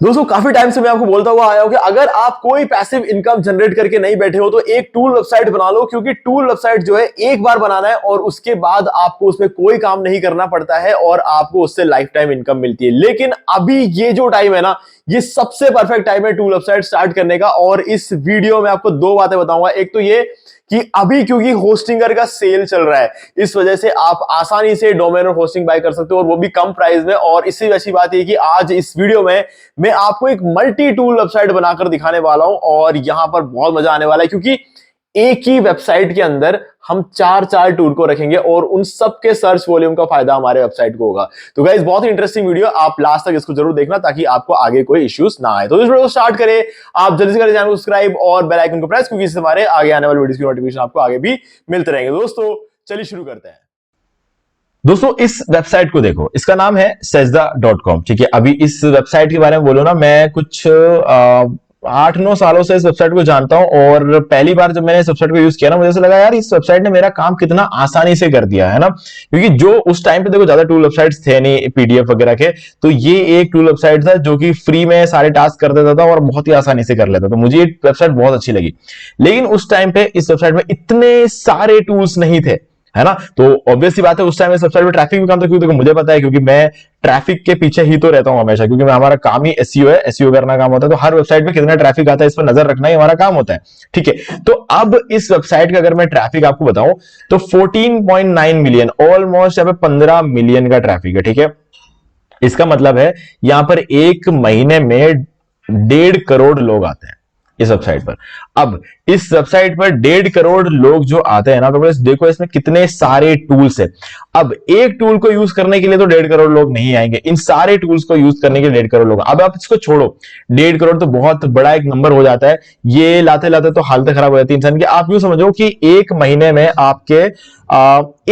दोस्तों काफी टाइम से मैं आपको बोलता हुआ आया हूं कि अगर आप कोई पैसिव इनकम जनरेट करके नहीं बैठे हो तो एक टूल वेबसाइट बना लो, क्योंकि टूल वेबसाइट जो है एक बार बनाना है और उसके बाद आपको उसमें कोई काम नहीं करना पड़ता है और आपको उससे लाइफ टाइम इनकम मिलती है। लेकिन अभी ये जो टाइम है ना, ये सबसे परफेक्ट टाइम है टूल वेबसाइट स्टार्ट करने का। और इस वीडियो में आपको दो बातें बताऊंगा। एक तो ये कि अभी क्योंकि होस्टिंगर का सेल चल रहा है, इस वजह से आप आसानी से डोमेन और होस्टिंग बाय कर सकते हो और वो भी कम प्राइस में। और इससे अच्छी बात यह कि आज इस वीडियो में मैं आपको एक मल्टी टूल वेबसाइट बनाकर दिखाने वाला हूं और यहां पर बहुत मजा आने वाला है, क्योंकि एक ही वेबसाइट के अंदर हम चार चार टूल को रखेंगे और उन सब के सर्च वॉल्यूम का फायदा हमारे वेबसाइट को होगा। तो गाइस बहुत ही इंटरेस्टिंग वीडियो, आप लास्ट तक इसको जरूर देखना ताकि आपको आगे कोई इश्यूज ना आए। तो इस वीडियो को स्टार्ट करें, आप जल्दी से करें चैनल को सब्सक्राइब और बेल आइकन को प्रेस, क्योंकि इससे हमारे आगे आने वाले वीडियोस की नोटिफिकेशन आपको आगे भी मिलते रहेंगे। दोस्तों चलिए शुरू करते हैं। दोस्तों इस वेबसाइट को देखो, इसका नाम है Sejda.com। ठीक है, अभी इस वेबसाइट के बारे में बोलो ना, मैं कुछ 8-9 सालों से इस वेबसाइट को जानता हूं और पहली बार जब मैंने इस वेबसाइट को यूज किया ना, मुझे ऐसा लगा यार इस वेबसाइट ने मेरा काम कितना आसानी से कर दिया है ना। क्योंकि जो उस टाइम पे देखो ज्यादा टूल वेबसाइट्स थे नहीं पीडीएफ वगैरह के, तो ये एक टूल वेबसाइट था जो कि फ्री में सारे टास्क कर देता था और बहुत ही आसानी से कर लेता। तो मुझे ये वेबसाइट बहुत अच्छी लगी। लेकिन उस टाइम पे इस वेबसाइट में इतने सारे टूल्स नहीं थे, है ना। तो ऑब्वियसली बात है उस टाइम इस वेबसाइट पे ट्रैफिक भी कम था, क्योंकि देखो मुझे पता है, क्योंकि मैं ट्रैफिक के पीछे ही तो रहता हूं हमेशा, क्योंकि हमारा काम ही एसईओ है, एसईओ करना काम होता है। तो हर वेबसाइट पे कितना ट्रैफिक आता है इस पर नजर रखना ही हमारा काम होता है। ठीक है, तो अब इस वेबसाइट का अगर मैं ट्रैफिक आपको बताऊं तो 14.9 मिलियन, ऑलमोस्ट यहाँ पे 15 मिलियन का ट्रैफिक है। ठीक है, इसका मतलब है यहां पर एक महीने में 1.5 करोड़ लोग आते हैं इस वेबसाइट पर। अब इस वेबसाइट पर 1.5 करोड़ लोग जो आते हैं ना, तो बस देखो इसमें कितने सारे टूल्स है। अब एक टूल को यूज करने के लिए तो 1.5 करोड़ लोग नहीं आएंगे, इन सारे टूल्स को यूज करने के लिए 1.5 करोड़ लोग। अब आप इसको छोड़ो, 1.5 करोड़ तो बहुत बड़ा एक नंबर हो जाता है, ये लाते लाते तो हालत खराब हो जाती है इंसान की। आप यूं समझो कि एक महीने में आपके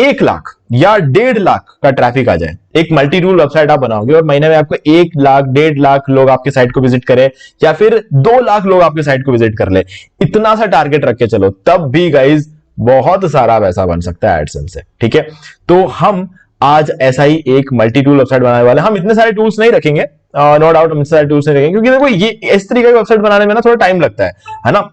1 लाख या 1.5 लाख का ट्रैफिक आ जाए। एक मल्टी टूल वेबसाइट आप बनाओगे और महीने में आपको 1 लाख 1.5 लाख लोग आपके साइट को विजिट करें, या फिर 2 लाख लोग आपके साइट को विजिट कर ले, इतना सा टारगेट रख के चलो, तब भी गाइज बहुत सारा पैसा बन सकता है एडसेंस से। ठीक है, तो हम आज ऐसा ही एक मल्टी टूल वेबसाइट बनाने वाले हैं। हम इतने सारे टूल्स नहीं रखेंगे, नो डाउट हम इतने सारे टूल्स नहीं रखेंगे, क्योंकि देखो ये इस तरीके की वेबसाइट बनाने में ना थोड़ा टाइम लगता है ना।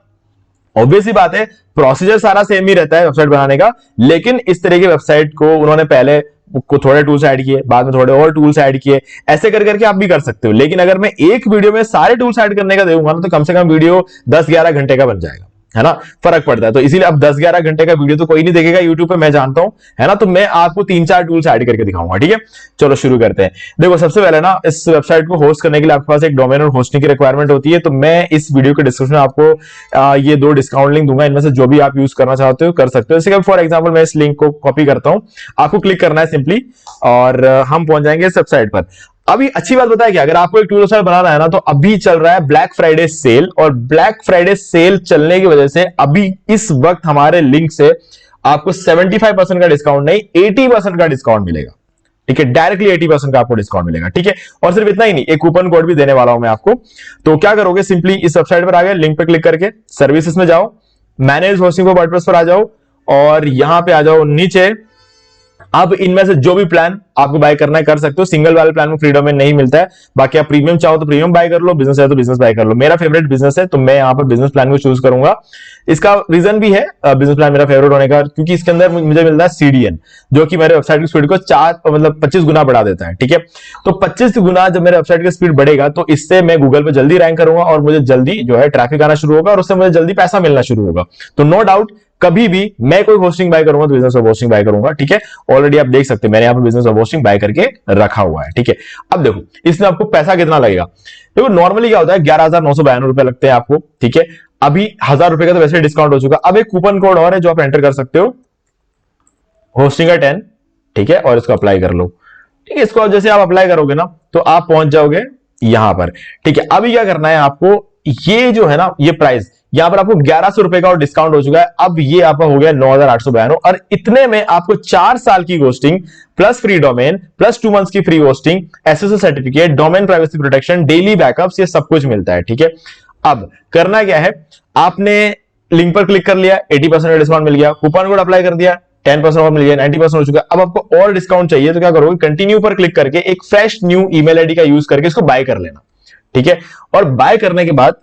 ऑब्वियसली बात है, प्रोसीजर सारा सेम ही रहता है वेबसाइट बनाने का, लेकिन इस तरह की वेबसाइट को उन्होंने पहले को थोड़े टूल्स ऐड किए, बाद में थोड़े और टूल्स ऐड किए, ऐसे कर करके आप भी कर सकते हो। लेकिन अगर मैं एक वीडियो में सारे टूल्स ऐड करने का दूंगा ना, तो कम से कम वीडियो 10-11 घंटे का बन जाएगा, है ना। फर्क पड़ता है। तो इसीलिए अब 10-11 घंटे का वीडियो तो कोई नहीं देखेगा यूट्यूब पे, मैं जानता हूं, है ना। तो मैं आपको 3-4 टूल्स ऐड करके दिखाऊंगा। ठीक है, चलो शुरू करते हैं। देखो सबसे पहले ना, इस वेबसाइट को होस्ट करने के लिए आपके पास एक डोमेन और होस्टिंग की रिक्वायरमेंट होती है। तो मैं इस वीडियो के डिस्क्रिप्शन में आपको ये 2 डिस्काउंट लिंक दूंगा, इनमें से जो भी आप यूज करना चाहते हो कर सकते हो। जैसे फॉर एग्जाम्पल मैं इस लिंक को कॉपी करता हूं, आपको क्लिक करना है सिंपली और हम पहुंच जाएंगे इस वेबसाइट पर। अभी अच्छी बात बताया कि अगर आपको एक टूल वेबसाइट बनाना है ना, तो अभी चल रहा है ब्लैक फ्राइडे सेल, और ब्लैक फ्राइडे सेल चलने की वजह से अभी इस वक्त हमारे लिंक से आपको 75% का डिस्काउंट नहीं, 80% का डिस्काउंट मिलेगा। ठीक है, डायरेक्टली 80% का आपको डिस्काउंट मिलेगा। ठीक है, और सिर्फ इतना ही नहीं, एक कूपन कोड भी देने वाला हूं मैं आपको। तो क्या करोगे, सिंपली इस वेबसाइट पर आ गए, लिंक पे क्लिक करके सर्विसेज में जाओ, मैनेज होस्टिंग फॉर वर्डप्रेस पर आ जाओ और यहां पे आ जाओ नीचे। अब इनमें से जो भी प्लान आपको बाय करना है कर सकते हो। सिंगल वाले प्लान में फ्री डोमेन नहीं मिलता है, बाकी आप प्रीमियम चाहो तो प्रीमियम बाय कर लो, बिजनेस है तो बिजनेस बाय कर लो। मेरा फेवरेट बिजनेस है, तो मैं यहां पर बिजनेस प्लान को चूज करूंगा। इसका रीजन भी है बिजनेस प्लान मेरा फेवरेट होने का, क्योंकि इसके अंदर मुझे मिलता है सीडीएन, जो कि मेरे वेबसाइट की स्पीड को 25 गुना बढ़ा देता है। ठीक है, तो 25 गुना जब मेरे वेबसाइट की स्पीड बढ़ेगा, तो इससे मैं गूगल पे जल्दी रैंक करूंगा और मुझे जल्दी जो है ट्रैफिक आना शुरू होगा और उससे मुझे जल्दी पैसा मिलना शुरू होगा। तो नो डाउट कभी भी मैं कोई होस्टिंग बाय करूंगा तो बिजनेस ऑफ होस्टिंग बाय करूंगा। ठीक है, ऑलरेडी आप देख सकते हैं मैंने यहां पर बिजनेस ऑफ होस्टिंग बाय करके रखा हुआ है। ठीक है, अब देखो इसमें आपको पैसा कितना लगेगा। देखो नॉर्मली क्या होता है, 11,992 रुपए लगते हैं आपको। ठीक है, अभी 1,000 रुपए का तो वैसे डिस्काउंट हो चुका। अब एक कूपन कोड और है जो आप एंटर कर सकते हो, होस्टिंग 10। ठीक है, और इसको अप्लाई कर लो। ठीक है, इसको जैसे आप अप्लाई करोगे ना, तो आप पहुंच जाओगे यहां पर। ठीक है, अभी क्या करना है आपको, ये जो है ना, ये प्राइस यहां पर आपको 1100 रुपए का और डिस्काउंट हो चुका है। अब ये आपका हो गया 9,892, और इतने में आपको 4 साल की hosting plus free domain plus 2 months की free hosting, SSL certificate, domain privacy protection, daily backups, ये सब कुछ मिलता है। ठीक है, अब करना क्या है, आपने लिंक पर क्लिक कर लिया, 80% का डिस्काउंट मिल गया, कूपन कोड अप्लाई कर दिया, 10% और मिल गया, 90% हो चुका। अब आपको और डिस्काउंट चाहिए तो क्या करोगे, कंटिन्यू पर क्लिक करके एक फ्रेश न्यू ईमेल आईडी का यूज करके इसको बाय कर लेना। ठीक है। और बाय करने के बाद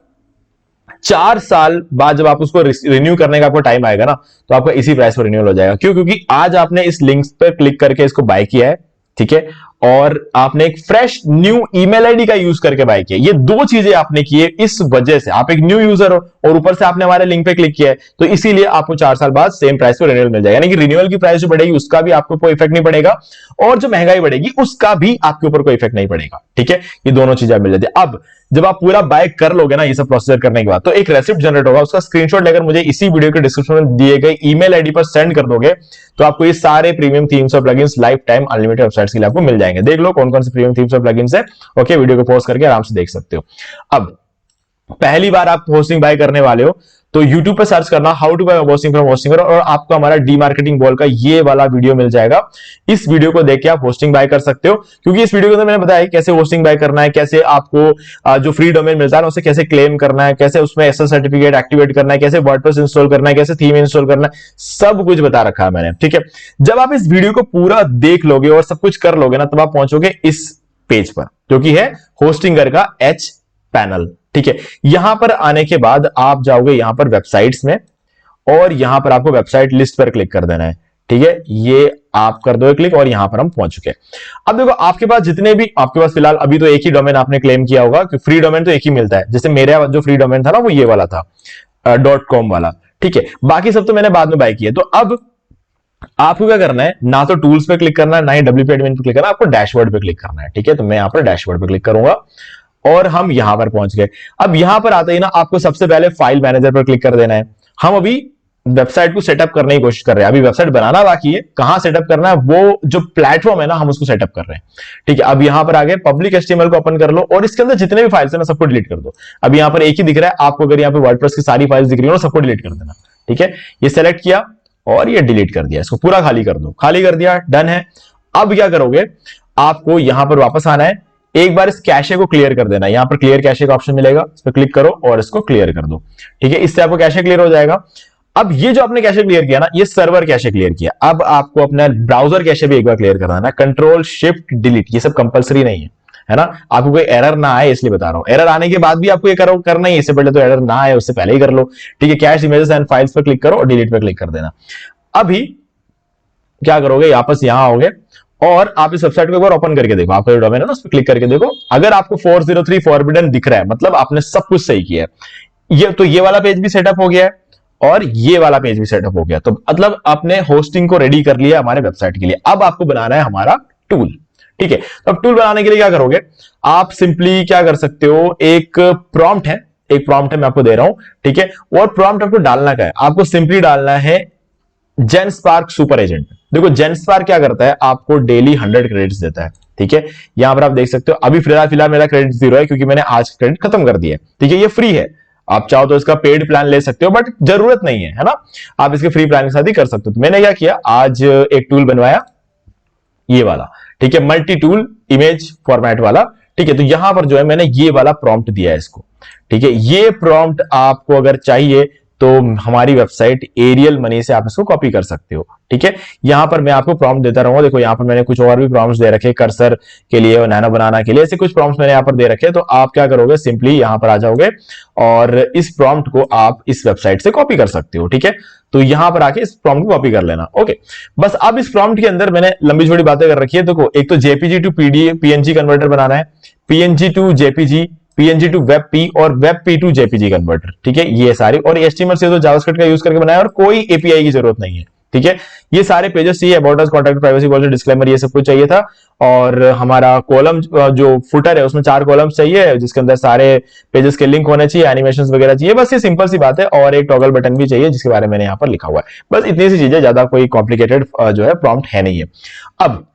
4 साल बाद जब आप उसको रिन्यू करने का आपको टाइम आएगा ना, तो आपका इसी प्राइस पर रिन्यूअल हो जाएगा। क्यों? क्योंकि आज आपने इस लिंक पर क्लिक करके इसको बाय किया है, ठीक है, और आपने एक फ्रेश न्यू ईमेल आईडी का यूज करके बाय किया। ये दो चीजें आपने की है, इस वजह से आप एक न्यू यूजर हो और ऊपर से आपने हमारे लिंक पे क्लिक किया है, तो इसीलिए आपको 4 साल बाद सेम प्राइस पर रिन्यूअल मिल जाएगा। यानी कि रिन्यूअल की प्राइस जो बढ़ेगी उसका भी आपको कोई इफेक्ट नहीं पड़ेगा, और जो महंगाई बढ़ेगी उसका भी आपके ऊपर कोई इफेक्ट नहीं पड़ेगा, ठीक है। ये दोनों चीजें मिल जाती है। अब जब आप पूरा बाय कर लोगे ना ये सब प्रोसीजर करने के बाद, तो एक रेसिप्ट जनरेट होगा, उसका स्क्रीनशॉट लेकर मुझे इसी वीडियो के डिस्क्रिप्शन में दिए गए ईमेल आईडी पर सेंड कर दोगे, तो आपको ये सारे प्रीमियम थीम्स और plugins life time unlimited websites के लिए आपको मिल जाएंगे। देख लो कौन कौन से प्रीमियम थीम्स और प्लगइन्स है। ओके, वीडियो को पॉज करके आराम से देख सकते हो। अब पहली बार आप होस्टिंग बाय करने वाले हो तो YouTube पे सर्च करना how to buy hosting from Hostinger, और आपको हमारा डीमार्केटिंग वॉल का ये वाला वीडियो मिल जाएगा। इस वीडियो को देख के आप होस्टिंग बाय कर सकते हो, क्योंकि इस वीडियो के अंदर मैंने बताया कैसे होस्टिंग बाय करना है, कैसे आपको जो फ्री डोमेन मिलता है ना उसे कैसे क्लेम करना है, कैसे उसमें एसएस सर्टिफिकेट एक्टिवेट करना है, कैसे वर्डप्रेस इंस्टॉल करना है, कैसे थीम इंस्टॉल करना है, सब कुछ बता रखा है मैंने, ठीक है। जब आप इस वीडियो को पूरा देख लोगे और सब कुछ कर लोगे ना, तब आप पहुंचोगे इस पेज पर, जो कि है होस्टिंगर का एच पैनल, ठीक है। यहां पर आने के बाद आप जाओगे यहां पर वेबसाइट्स में, और यहां पर आपको वेबसाइट लिस्ट पर क्लिक कर देना है, ठीक है। ये आप कर दो क्लिक और यहां पर हम पहुंच चुके हैं। अब देखो आपके पास जितने भी आपके पास फिलहाल अभी तो एक ही डोमेन आपने क्लेम किया होगा, कि फ्री डोमेन तो एक ही मिलता है। जैसे मेरा जो फ्री डोमेन था ना वो ये वाला था, .com वाला, ठीक है। बाकी सब तो मैंने बाद में बाय किया। तो अब आपको क्या करना है, ना तो टूल्स पे क्लिक करना है, ना ही WP एडमिन पे क्लिक करना है, आपको डैशबोर्ड पे क्लिक करना है, ठीक है। तो मैं यहां पर डैशबोर्ड पे क्लिक करूंगा और हम यहां पर पहुंच गए। अब यहां पर आते ही ना आपको सबसे पहले फाइल मैनेजर पर क्लिक कर देना है। हम अभी वेबसाइट को सेटअप करने की कोशिश कर रहे हैं, अभी वेबसाइट बनाना बाकी है। कहां सेटअप करना है, वो जो प्लेटफॉर्म है ना हम उसको सेटअप कर रहे हैं, ठीक है। अब यहां पर आगे पब्लिक HTML को ओपन कर लो और इसके अंदर जितने भी फाइल्स है ना सबको डिलीट कर दो। अब यहां पर एक ही दिख रहा है आपको, अगर यहां पर वर्डप्रेस की सारी फाइल्स दिख रही हो सबको डिलीट कर देना, ठीक है। ये सेलेक्ट किया और ये डिलीट कर दिया, इसको पूरा खाली कर दो। खाली कर दिया, डन है। अब क्या करोगे, आपको यहां पर वापस आना है, एक बार इस कैशे को क्लियर कर देना। यहां पर क्लियर कैशे का ऑप्शन मिलेगा, इस पर क्लिक करो और इसको क्लियर कर दो, ठीक है। इससे आपको कैशे क्लियर हो जाएगा। अब ये जो आपने कैशे क्लियर किया ना, ये सर्वर कैशे क्लियर किया। अब आपको अपना ब्राउजर कैशे भी एक बार क्लियर करना है। कंट्रोल शिफ्ट डिलीट, ये सब कंपलसरी नहीं है ना। आपको कोई एरर ना आए इसलिए बता रहा हूं। एरर आने के बाद भी आपको ये करना ही, इससे पहले तो एरर ना आए उससे पहले ही कर लो, ठीक है। कैश इमेजेस एंड फाइल्स पर क्लिक करो और डिलीट पर क्लिक कर देना। अभी क्या करोगे, वापस यहां आओगे और आप इस वेबसाइट को एक बार ओपन करके देखो। आपका जो डोमेन है ना उस पर क्लिक करके देखो, अगर आपको 403 फॉरबिडन दिख रहा है मतलब आपने सब कुछ सही किया है। ये तो ये वाला पेज भी सेटअप हो गया है और ये वाला पेज भी सेटअप हो गया, तो मतलब आपने होस्टिंग को रेडी कर लिया हमारे वेबसाइट के लिए। अब आपको बनाना है हमारा टूल, ठीक है। तो अब टूल बनाने के लिए क्या करोगे, आप सिंपली क्या कर सकते हो, एक प्रॉम्प्ट है मैं आपको दे रहा हूं, ठीक है। और प्रॉम्प्ट आपको डालना क्या है, आपको सिंपली डालना है जेनस्पार्क सुपर एजेंट। देखो जेनस्पार्क क्या करता है, आपको डेली 100 क्रेडिट्स देता है, ठीक है। यहां पर आप देख सकते हो अभी फिलहाल मेरा क्रेडिट 0 है, क्योंकि मैंने आज क्रेडिट खत्म कर दिया है, ठीक है। ये फ्री है, आप चाहो तो इसका पेड प्लान ले सकते हो, बट जरूरत नहीं है ना। आप इसके फ्री प्लान के साथ ही कर सकते हो। तो मैंने क्या किया, आज एक टूल बनवाया ये वाला, ठीक है, मल्टी टूल इमेज फॉर्मेट वाला, ठीक है। तो यहां पर जो है मैंने ये वाला प्रॉम्प्ट दिया है इसको, ठीक है। ये प्रॉम्प्ट आपको अगर चाहिए तो हमारी वेबसाइट एरियल मनी से आप इसको कॉपी कर सकते हो, ठीक है। यहां पर मैं आपको प्रॉम्प्ट देता रहूंगा। देखो यहां पर मैंने कुछ और भी प्रॉम्प्ट्स दे रखे, कर्सर के लिए और नैनो बनाना के लिए, ऐसे कुछ प्रॉम्प्ट्स मैंने यहां पर दे रखे। तो आप क्या करोगे, सिंपली यहां पर आ जाओगे और इस प्रॉम्प्ट को आप इस वेबसाइट से कॉपी कर सकते हो, ठीक है। तो यहां पर आके इस प्रॉम्प्ट को कॉपी कर लेना, ओके। बस अब इस प्रॉम्प्ट के अंदर मैंने लंबी छोटी बातें कर रखी है। देखो एक तो जेपीजी टू पीएनजी कन्वर्टर बनाना है, PNG to JPG, PNG to WebP और WebP to JPG converter, ठीक है। ये सारी, और HTML से तो जावास्क्रिप्ट का यूज करके बनाया और कोई एपीआई की जरूरत नहीं है, ठीक है। ये सारे पेजेस चाहिए, about us, contact, privacy policy, disclaimer, ये सब कुछ चाहिए था। और हमारा कॉलम जो फुटर है उसमें 4 कॉलम्स चाहिए, जिसके अंदर सारे पेजेस के लिंक होने चाहिए, एनिमेशंस वगैरह चाहिए। बस ये सिंपल सी बात है। और एक टॉगल बटन भी चाहिए जिसके बारे में मैंने यहाँ पर लिखा हुआ है। बस इतनी सी चीजें, ज्यादा कोई कॉम्प्लिकेटेड जो है प्रॉम्प्ट है नहीं है। अब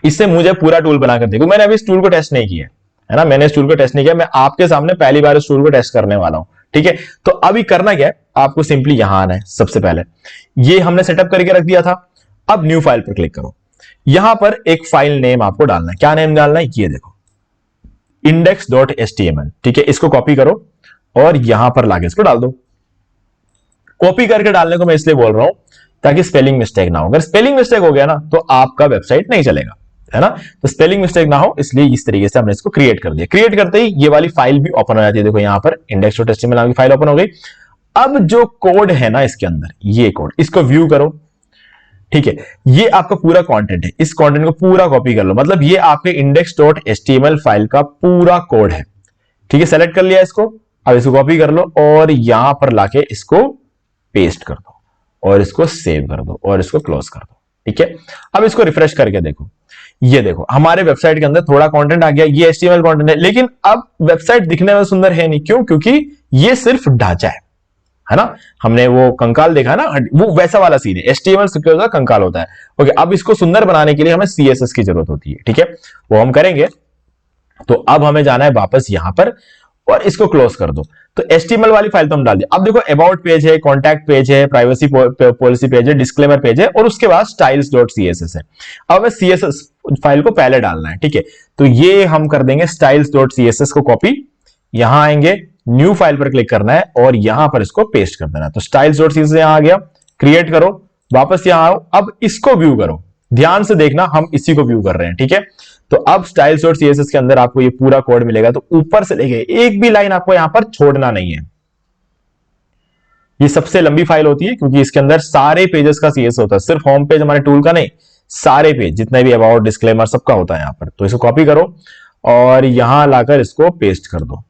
इससे मुझे पूरा टूल बनाकर देखो, मैंने अभी इस टूल को टेस्ट नहीं किया है ना, मैंने इस टूल को टेस्ट नहीं किया, मैं आपके सामने पहली बार इस टूल को टेस्ट करने वाला हूं, ठीक है। तो अभी करना क्या है, आपको सिंपली यहां आना है। सबसे पहले ये हमने सेटअप करके रख दिया था। अब न्यू फाइल पर क्लिक करो, यहां पर एक फाइल नेम आपको डालना है। क्या नेम डालना है, ये देखो, index.html, ठीक है। इसको कॉपी करो और यहां पर लाके इसको डाल दो। कॉपी करके डालने को मैं इसलिए बोल रहा हूं ताकि स्पेलिंग मिस्टेक ना हो। अगर स्पेलिंग मिस्टेक हो गया ना तो आपका वेबसाइट नहीं चलेगा, है ना। तो स्पेलिंग मिस्टेक ना हो इसलिए इस तरीके से हमने इसको क्रिएट कर दिया। क्रिएट करते ही ये वाली फाइल भी ओपन हो जाती है। देखो यहां पर index.html नाम की फाइल ओपन हो गई। अब जो कोड है ना इसके अंदर, ये कोड, इसको व्यू करो। ठीक है, ये आपका पूरा कंटेंट है, इस कंटेंट को पूरा कॉपी कर लो, मतलब ये आपके index.html फाइल का पूरा कोड है। ठीक है, सेलेक्ट कर लिया इसको। अब इसको कॉपी कर लो और यहां पर लाके इसको पेस्ट कर दो और इसको सेव कर दो और इसको क्लोज कर दो। ठीक है, अब इसको रिफ्रेश करके देखो, ये देखो हमारे वेबसाइट के अंदर थोड़ा कंटेंट आ गया, ये एचटीएमएल कंटेंट है, लेकिन अब वेबसाइट दिखने में सुंदर है नहीं। क्यों? क्योंकि ये सिर्फ ढांचा है ना। हमने वो कंकाल देखा ना, वो वैसा वाला सीन है। एचटीएमएल सिक्योर कंकाल होता है। ओके, अब इसको सुंदर बनाने के लिए हमें सीएसएस की जरूरत होती है। ठीक है, वो हम करेंगे। तो अब हमें जाना है वापस यहां पर और इसको क्लोज कर दो। तो एचटीएमएल वाली फाइल तो हम डाल दी। अब देखो अबाउट पेज है, कॉन्टैक्ट पेज है, प्राइवेसी पॉलिसी पेज है, डिस्क्लेमर पेज है और उसके बाद styles.css है। अब हमें सीएसएस फाइल को पहले डालना है। ठीक है, तो ये हम कर देंगे styles.css को कॉपी, यहां आएंगे, न्यू फाइल पर क्लिक करना है और यहां पर इसको पेस्ट कर देना है। तो styles.css यहां आ गया, क्रिएट करो, वापस यहां आओ, अब इसको व्यू करो। ध्यान से देखना, हम इसी को व्यू कर रहे हैं। ठीक है, तो अब styles.css के अंदर आपको ये पूरा कोड मिलेगा। तो ऊपर से लेके एक भी लाइन आपको यहां पर छोड़ना नहीं है। ये सबसे लंबी फाइल होती है क्योंकि इसके अंदर सारे पेजेस का सीएस होता है, सिर्फ होम पेज हमारे टूल का नहीं, सारे पेज जितने भी अबाउट, डिस्क्लेमर, सबका होता है यहां पर। तो इसको कॉपी करो और यहां लाकर इसको पेस्ट कर दो।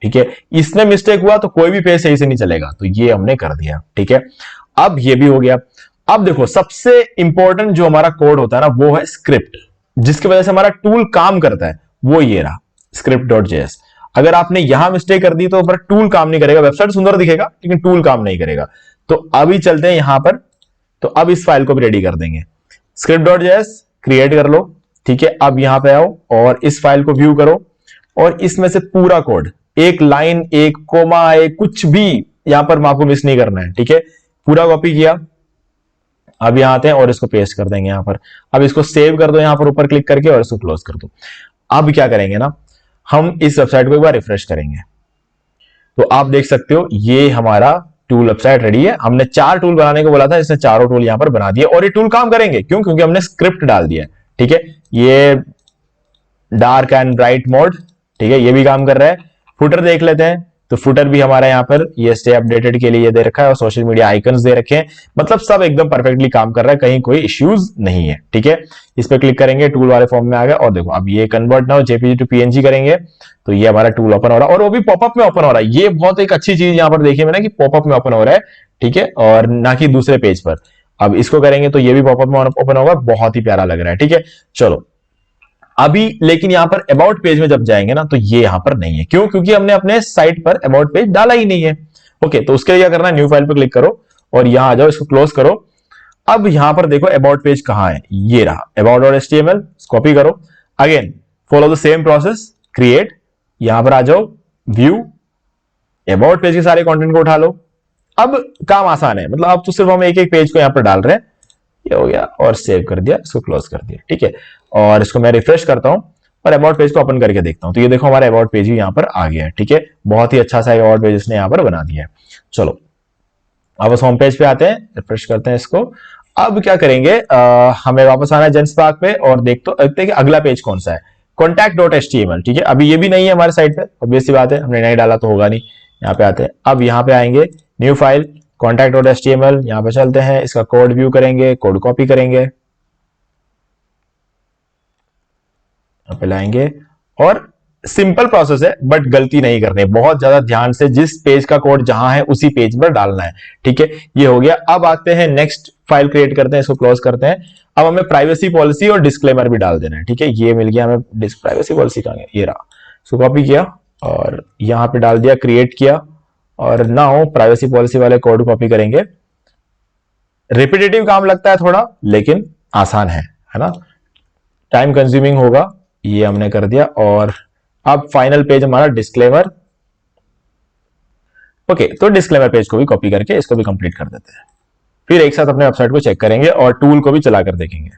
ठीक है, इसमें मिस्टेक हुआ तो कोई भी पेज सही से नहीं चलेगा, तो ये हमने कर दिया। ठीक है, अब ये भी हो गया। अब देखो सबसे इंपॉर्टेंट जो हमारा कोड होता है ना, वो है स्क्रिप्ट, जिसकी वजह से हमारा टूल काम करता है, वो ये रहा script.js। अगर आपने यहां मिस्टेक कर दी तो ऊपर टूल काम नहीं करेगा, वेबसाइट सुंदर दिखेगा लेकिन टूल काम नहीं करेगा। तो अभी चलते हैं यहां पर, तो अब इस फाइल को भी रेडी कर देंगे। script.js क्रिएट कर लो। ठीक है, अब यहां पे आओ और इस फाइल को व्यू करो और इसमें से पूरा कोड, एक लाइन, एक कोमा, एक कुछ भी यहां पर आपको मिस नहीं करना है। ठीक है, पूरा कॉपी किया। अब यहां आते हैं और इसको पेस्ट कर देंगे यहां पर। अब इसको सेव कर दो यहां पर ऊपर क्लिक करके और इसको क्लोज कर दो। अब क्या करेंगे ना, हम इस वेबसाइट को एक बार रिफ्रेश करेंगे। तो आप देख सकते हो ये हमारा टूल वेबसाइट रेडी है। हमने 4 टूल बनाने को बोला था, इसने चारों टूल यहां पर बना दिए और ये टूल काम करेंगे। क्यों? क्योंकि हमने स्क्रिप्ट डाल दिया है। ठीक है, ये डार्क एंड ब्राइट मोड, ठीक है, ये भी काम कर रहा है। फुटर देख लेते हैं, तो फुटर भी हमारा यहाँ पर ये स्टे अपडेटेड के लिए दे रखा है और सोशल मीडिया आइकन्स दे रखे हैं, मतलब सब एकदम परफेक्टली काम कर रहा है, कहीं कोई इश्यूज नहीं है। ठीक है, इस पर क्लिक करेंगे, टूल वाले फॉर्म में आ गया और देखो अब ये convert now JPG to PNG करेंगे तो ये हमारा टूल ओपन हो रहा है और वो भी पॉपअप में ओपन हो रहा है। ये बहुत एक अच्छी चीज यहाँ पर देखिए मैंने कि पॉपअप में ओपन हो रहा है। ठीक है, और ना कि दूसरे पेज पर। अब इसको करेंगे तो ये भी पॉपअप में ओपन होगा, बहुत ही प्यारा लग रहा है। ठीक है, चलो अभी लेकिन यहां पर अबाउट पेज में जब जाएंगे ना तो ये यहां पर नहीं है। क्यों? क्योंकि हमने अपने साइट पर अबाउट पेज डाला ही नहीं है। ओके, तो उसके लिए क्या करना है, न्यू फाइल पर क्लिक करो और यहां आ जाओ, इसको क्लोज करो। अब यहां पर देखो अबाउट पेज कहां है, ये रहा about.html, कॉपी करो, again follow the same process, create, यहां पर आ जाओ, व्यू, अबाउट पेज के सारे कंटेंट को उठा लो। अब काम आसान है, मतलब अब तो सिर्फ हम एक एक पेज को यहां पर डाल रहे हैं। ये हो गया और सेव कर दिया, इसको क्लोज कर दिया। ठीक है, और इसको मैं रिफ्रेश करता हूं और अबाउट पेज को ओपन करके देखता हूं तो ये देखो हमारा अबाउट पेज भी यहां पर आ गया है। ठीक है, बहुत ही अच्छा सा अबाउट पेज इसने यहां पर बना दिया है। चलो अब उस होम पेज पे आते हैं, रिफ्रेश करते हैं इसको। अब क्या करेंगे, हमें वापस आना है जेंसपार्क पे और देखते हैं कि अगला पेज कौन सा है, contact.html। ठीक है, अभी ये भी नहीं है हमारे साइट पे, ऑब्वियस सी बात है, हमने नहीं डाला तो होगा नहीं। यहाँ पे आते हैं, अब यहाँ पे आएंगे, न्यू फाइल, contact.html, यहां पे चलते हैं, इसका कोड व्यू करेंगे, कोड कॉपी करेंगे, यहां पे लाएंगे और सिंपल प्रोसेस है बट गलती नहीं करनी, बहुत ज्यादा ध्यान से जिस पेज का कोड जहां है उसी पेज पर डालना है। ठीक है, ये हो गया। अब आते हैं नेक्स्ट फाइल क्रिएट करते हैं, इसको क्लोज करते हैं। अब हमें प्राइवेसी पॉलिसी और डिस्क्लेमर भी डाल देना है। ठीक है, ये मिल गया हमें, प्राइवेसी पॉलिसी कहां है, ये रहा, इसको कॉपी किया और यहां पे डाल दिया, क्रिएट किया और नाउ प्राइवेसी पॉलिसी वाले कोड कॉपी करेंगे। रिपीटेटिव काम लगता है थोड़ा लेकिन आसान है ना, टाइम कंज्यूमिंग होगा, ये हमने कर दिया। और अब फाइनल पेज हमारा डिस्क्लेमर। ओके, तो डिस्क्लेमर पेज को भी कॉपी करके इसको भी कंप्लीट कर देते हैं, फिर एक साथ अपने वेबसाइट को चेक करेंगे और टूल को भी चलाकर देखेंगे।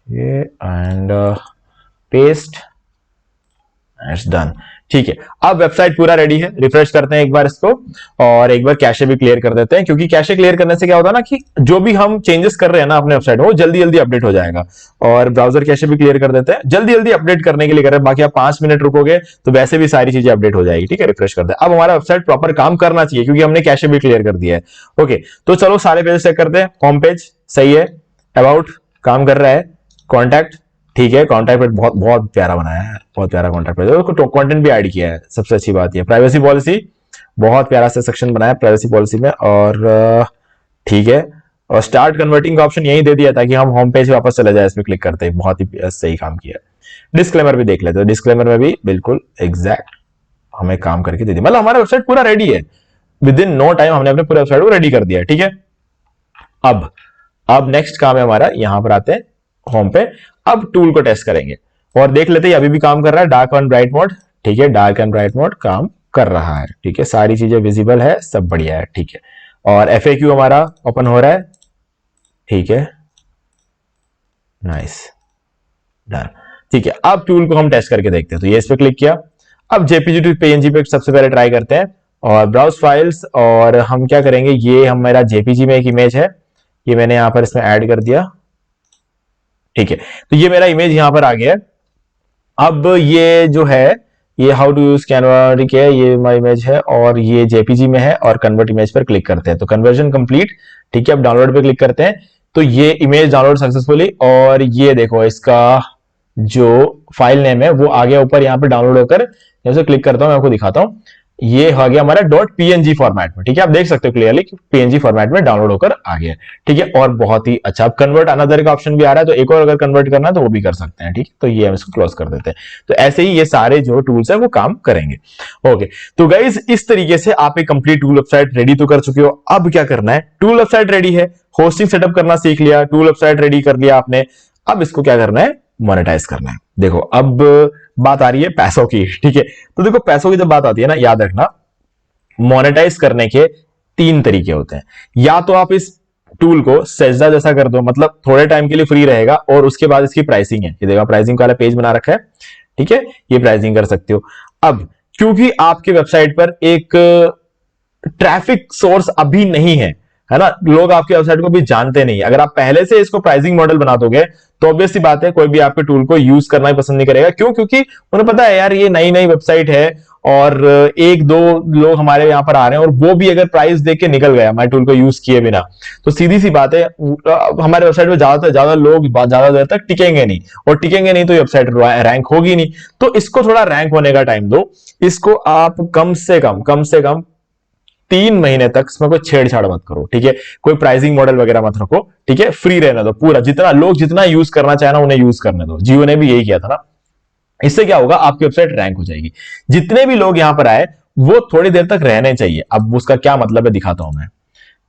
ये एंड पेस्ट, इट्स डन। ठीक है, अब वेबसाइट पूरा रेडी है। रिफ्रेश करते हैं एक बार इसको और एक बार कैशे भी क्लियर कर देते हैं, क्योंकि कैशे क्लियर करने से क्या होता है ना कि जो भी हम चेंजेस कर रहे हैं ना अपने वेबसाइट में वो जल्दी जल्दी अपडेट हो जाएगा। और ब्राउजर कैशे भी क्लियर कर देते हैं, जल्दी जल्दी अपडेट करने के लिए कर रहे हैं, बाकी आप 5 मिनट रुकोगे तो वैसे भी सारी चीजें अपडेट हो जाएगी। ठीक है, रिफ्रेश करते हैं। अब हमारा वेबसाइट प्रॉपर काम करना चाहिए क्योंकि हमने कैशे भी क्लियर कर दिया है। ओके, तो चलो सारे पेज चेक करते हैं। होम पेज सही है, अबाउट काम कर रहा है, कॉन्टैक्ट ठीक है, कॉन्टैक्ट पेज बहुत बहुत प्यारा बनाया है, बहुत प्यारा कॉन्टैक्ट पेज है, उसको कंटेंट भी ऐड किया है, सबसे अच्छी बात ये। प्राइवेसी पॉलिसी बहुत प्यारा सा सेक्शन बनाया है प्राइवेसी पॉलिसी में, और ठीक है। और स्टार्ट कन्वर्टिंग का ऑप्शन यही दे दिया ताकि हम होम पेज वापस चले जाए, इसमें क्लिक करते हैं, बहुत ही सही काम किया। डिस्क्लेमर भी देख लेते हैं, डिस्क्लेमर में भी बिल्कुल एग्जैक्ट हमें काम करके दे दिया, मतलब हमारा वेबसाइट पूरा रेडी है। विद इन नो टाइम हमने अपने पूरे वेबसाइट को रेडी कर दिया है। ठीक है, अब नेक्स्ट काम है हमारा, यहां पर आते हैं होम पे। अब टूल को टेस्ट करेंगे और देख लेते हैं अभी भी काम कर रहा है, डार्क एंड ब्राइट मोड। ठीक है, डार्क एंड ब्राइट मोड काम कर रहा है। ठीक है, सारी चीजें विजिबल है, सब बढ़िया है। ठीक है, और FAQ हमारा ओपन हो रहा है। ठीक है, नाइस, डन। ठीक है, अब टूल को हम टेस्ट करके देखते हैं, तो ये इस पे क्लिक किया। अब JPG टू PNG पे सबसे पहले ट्राई करते हैं और ब्राउज फाइल्स, और हम क्या करेंगे, ये हम मेरा JPG में एक इमेज है, ये मैंने यहां पर इसमें ऐड कर दिया। ठीक है, तो ये मेरा इमेज यहां पर आ गया है। अब ये जो है, ये हाउ टू यूज कैनवा, ठीक है, ये माय इमेज है और ये JPG में है, और कन्वर्ट इमेज पर क्लिक करते हैं तो कन्वर्जन कंप्लीट। ठीक है, अब डाउनलोड पे क्लिक करते हैं तो ये इमेज डाउनलोड सक्सेसफुली, और ये देखो इसका जो फाइल नेम है वो आ गया ऊपर यहाँ पे डाउनलोड होकर। जैसे क्लिक करता हूं, मैं आपको दिखाता हूं, ये आ गया हमारा .png फॉर्मेट में। ठीक है, आप देख सकते हो क्लियरली कि PNG फॉर्मेट में डाउनलोड होकर आ गया। ठीक है, और बहुत ही अच्छा। अब कन्वर्ट अनदर का ऑप्शन भी आ रहा है, तो एक और अगर कन्वर्ट करना है तो वो भी कर सकते हैं। ठीक है, तो ये हम इसको क्लोज कर देते हैं। तो ऐसे ही ये सारे जो टूल्स है वो काम करेंगे। ओके, तो गाइज इस तरीके से आप एक कंप्लीट टूल वेबसाइट रेडी तो कर चुके हो। अब क्या करना है, टूल वेबसाइट रेडी है, होस्टिंग सेटअप करना सीख लिया, टूल वेबसाइट रेडी कर लिया आपने। अब इसको क्या करना है, मोनेटाइज करना है। देखो अब बात आ रही है पैसों की। ठीक है, तो देखो पैसों की जब बात आती है ना, याद रखना मोनेटाइज करने के 3 तरीके होते हैं। या तो आप इस टूल को सजदा जैसा कर दो, मतलब थोड़े टाइम के लिए फ्री रहेगा और उसके बाद इसकी प्राइसिंग है, ये देखो प्राइसिंग वाला पेज बना रखा है। ठीक है, ये प्राइसिंग कर सकते हो। अब क्योंकि आपके वेबसाइट पर एक ट्रैफिक सोर्स अभी नहीं है ना, लोग आपके वेबसाइट को भी जानते नहीं, अगर आप पहले से इसको प्राइसिंग मॉडल बना दोगे तो ऑब्वियस सी बात है कोई भी आपके टूल को यूज करना ही पसंद नहीं करेगा। क्यों? क्योंकि उन्हें पता है यार ये नई नई वेबसाइट है और एक दो लोग हमारे यहां पर आ रहे हैं और वो भी अगर प्राइस देख के निकल गया हमारे टूल को यूज किए बिना, तो सीधी सी बात है हमारे वेबसाइट में ज्यादा से ज्यादा लोग ज्यादा देर तक टिकेंगे नहीं, और टिकेंगे नहीं तो ये वेबसाइट रैंक होगी नहीं। तो इसको थोड़ा रैंक होने का टाइम दो। इसको आप कम से कम 3 महीने तक इसमें कोई छेड़छाड़ मत करो। ठीक है, कोई प्राइसिंग मॉडल वगैरह मत रखो। ठीक है, फ्री रहने दो पूरा, जितना लोग जितना यूज करना चाहे ना उन्हें यूज करने दो। जियो ने भी यही किया था ना। इससे क्या होगा, आपकी वेबसाइट रैंक हो जाएगी। जितने भी लोग यहां पर आए वो थोड़ी देर तक रहने चाहिए। अब उसका क्या मतलब है दिखाता हूं मैं,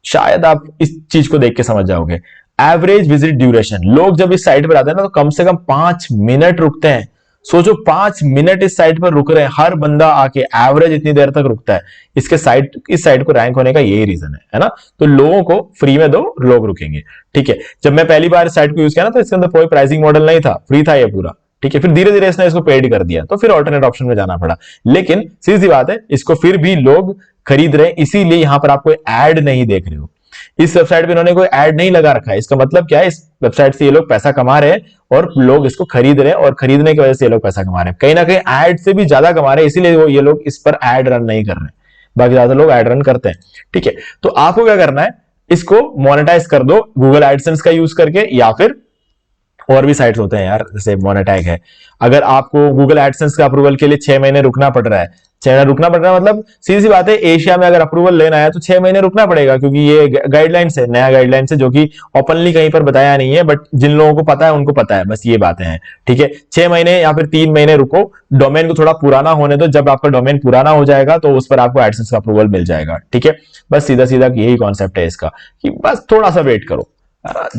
शायद आप इस चीज को देख के समझ जाओगे। एवरेज विजिट ड्यूरेशन, लोग जब इस साइट पर आते हैं ना तो कम से कम 5 मिनट रुकते हैं। सोचो 5 मिनट इस साइट पर रुक रहे हैं, हर बंदा आके एवरेज इतनी देर तक रुकता है। इस साइट को रैंक होने का यही रीजन है ना। तो लोगों को फ्री में दो, लोग रुकेंगे। ठीक है, जब मैं पहली बार इस साइट को यूज किया ना तो इसके अंदर कोई प्राइसिंग मॉडल नहीं था, फ्री था ये पूरा। ठीक है, फिर धीरे धीरे इसने इसको पेड कर दिया, तो फिर ऑल्टरनेट ऑप्शन में जाना पड़ा। लेकिन सीधी सी बात है, इसको फिर भी लोग खरीद रहे हैं, इसीलिए यहां पर आप कोई एड नहीं देख रहे हो। इस वेबसाइट पे इन्होंने कोई ऐड नहीं लगा रखा है। इसका मतलब क्या है, इस वेबसाइट से ये लोग पैसा कमा रहे हैं और लोग इसको खरीद रहे हैं, और खरीदने की वजह से ये लोग पैसा कमा रहे हैं। कहीं ना कहीं ऐड से भी ज्यादा कमा रहे हैं, इसीलिए ये लोग इस पर ऐड रन नहीं कर रहे हैं। बाकी ज्यादा लोग ऐड रन करते हैं। ठीक है, तो आपको क्या करना है, इसको मोनेटाइज कर दो गूगल एडसेंस का यूज करके, या फिर और भी साइट्स होते हैं यार, जैसे मोनेटैग है। अगर आपको गूगल एडसेंस का अप्रूवल के लिए 6 महीने रुकना पड़ रहा है, 6 महीने रुकना पड़ रहा है, मतलब सीधी सी बात है, एशिया में अगर अप्रूवल लेना है तो 6 महीने रुकना पड़ेगा, क्योंकि ये गाइडलाइंस है, नया गाइडलाइंस है जो कि ओपनली कहीं पर बताया नहीं है, बट जिन लोगों को पता है उनको पता है, बस ये बातें हैं। ठीक है, 6 महीने या फिर 3 महीने रुको, डोमेन को थोड़ा पुराना होने दो। जब आपका डोमेन पुराना हो जाएगा तो उस पर आपको एडसेंस का अप्रूवल मिल जाएगा। ठीक है, बस सीधा सीधा यही कॉन्सेप्ट है इसका, कि बस थोड़ा सा वेट करो।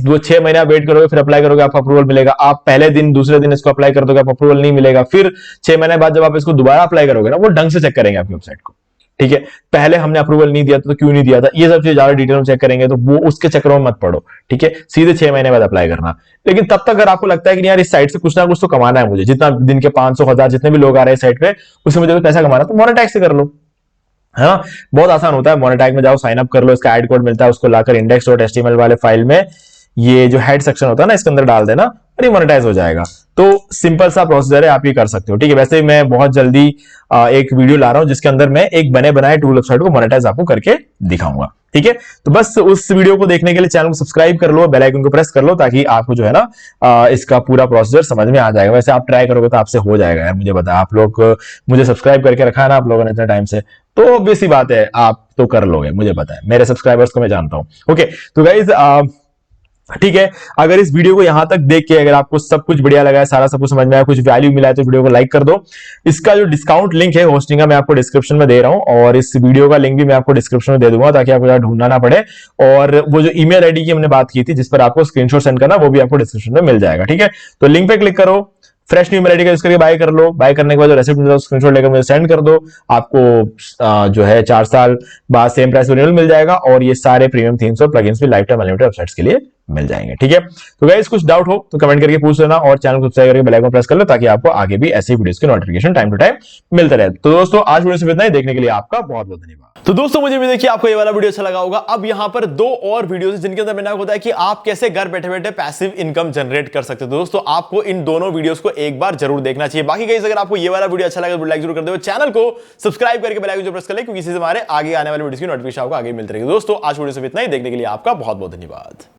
वो 6 महीने वेट करोगे, फिर अप्लाई करोगे, आपको अप्रूवल मिलेगा। आप पहले दिन दूसरे दिन इसको अप्लाई कर दोगे, आपको अप्रूवल नहीं मिलेगा। फिर 6 महीने बाद जब आप इसको दोबारा अप्लाई करोगे ना, वो ढंग से चेक करेंगे आपकी वेबसाइट को। ठीक है, पहले हमने अप्रूवल नहीं दिया था तो क्यों नहीं दिया था, ये सब चीज ज्यादा डिटेल में चेक करेंगे, तो वो उसके चक्कर में मत पड़ो। ठीक है, सीधे 6 महीने बाद अप्लाई करना। लेकिन तब तक अगर आपको लगता है कि यार इस साइट से कुछ ना कुछ तो कमाना है मुझे, जितना दिन के 500 1000 जितने भी लोग आ रहे हैं साइट पे, उससे मुझे पैसा कमाना, तो मोनेटाइज से कर लो, है ना। बहुत आसान होता है, मोनेटाइज में जाओ, साइन अप कर लो, इसका एड कोड मिलता है, उसको लाकर index.html वाले फाइल में ये जो हेड सेक्शन होता है ना, इसके अंदर डाल देना और ये मोनेटाइज हो जाएगा। तो सिंपल सा प्रोसीजर है, आप ये कर सकते हो। ठीक है, वैसे मैं बहुत जल्दी एक वीडियो ला रहा हूं जिसके अंदर मैं एक बने बनाए टूल वेबसाइट को मोनेटाइज आपको करके दिखाऊंगा। ठीक है, तो बस उस वीडियो को देखने के लिए चैनल को सब्सक्राइब कर लो, बेल आइकन को प्रेस कर लो, ताकि आपको जो है ना इसका पूरा प्रोसीजर समझ में आ जाएगा। वैसे आप ट्राई करोगे तो आपसे हो जाएगा यार, मुझे पता है। आप लोग मुझे सब्सक्राइब करके रखा है ना आप लोगों ने इतने टाइम से, तो ऑब्वियस सी बात है आप तो कर लोगे, मुझे पता है, मेरे सब्सक्राइबर्स को मैं जानता हूं। ओके, तो गाइज ठीक है, अगर इस वीडियो को यहां तक देख के अगर आपको सब कुछ बढ़िया लगा है, सारा सब कुछ समझ में आया, कुछ वैल्यू मिला है, तो वीडियो को लाइक कर दो। इसका जो डिस्काउंट लिंक है होस्टिंग का, मैं आपको डिस्क्रिप्शन में दे रहा हूं, और इस वीडियो का लिंक भी मैं आपको डिस्क्रिप्शन में दे दूंगा, ताकि आपको ढूंढना ना पड़े। और वो जो ईमेल आईडी की हमने बात की थी जिस पर आपको स्क्रीनशॉट सेंड करना, वो भी आपको डिस्क्रिप्शन में मिल जाएगा। ठीक है, तो लिंक पे क्लिक करो, फ्रेश न्यू ईमेल आईडी का यूज करके बाय कर लो। बाय करने के बाद जो रेसिप्ट मिलता है स्क्रीनशॉट लेकर मुझे सेंड कर दो, आपको जो है 4 साल बाद सेम प्राइस रिन्यूअल मिल जाएगा, और ये सारे प्रीमियम थीम्स और प्लगइन्स भी लाइफ टाइम अनलिमिटेड वेबसाइट्स के लिए मिल जाएंगे। ठीक है, तो गाइस कुछ डाउट हो तो कमेंट करके पूछ लेना, और चैनल को सब्सक्राइब करके बेल आइकन प्रेस कर लो, ताकि आपको आगे भी ऐसी वीडियोस के नोटिफिकेशन टाइम टू टाइम मिलते रहे। तो दोस्तों आज वीडियो से इतना ही, देखने के लिए आपका बहुत बहुत धन्यवाद। तो दोस्तों मुझे भी देखिए आपको ये वाला वीडियो अच्छा लगा होगा। अब यहां पर 2 और वीडियोस जिनके अंदर मैंने आपको बताया कि आप कैसे घर बैठे बैठे पैसिव इनकम जनरेट कर सकते हो। दोस्तों आपको इन दोनों वीडियोस को एक बार जरूर देखना चाहिए। बाकी गाइस अगर आपको ये वाला वीडियो अच्छा लगा तो लाइक जरूर कर दो, चैनल को सब्सक्राइब करके बेल आइकन जो प्रेस कर ले, क्योंकि इससे हमारे आगे आने वाले वीडियोस की नोटिफिकेशन आपको आगे मिलती रहेगी। दोस्तों आज वीडियो से इतना ही, देखने के लिए आपका बहुत बहुत धन्यवाद।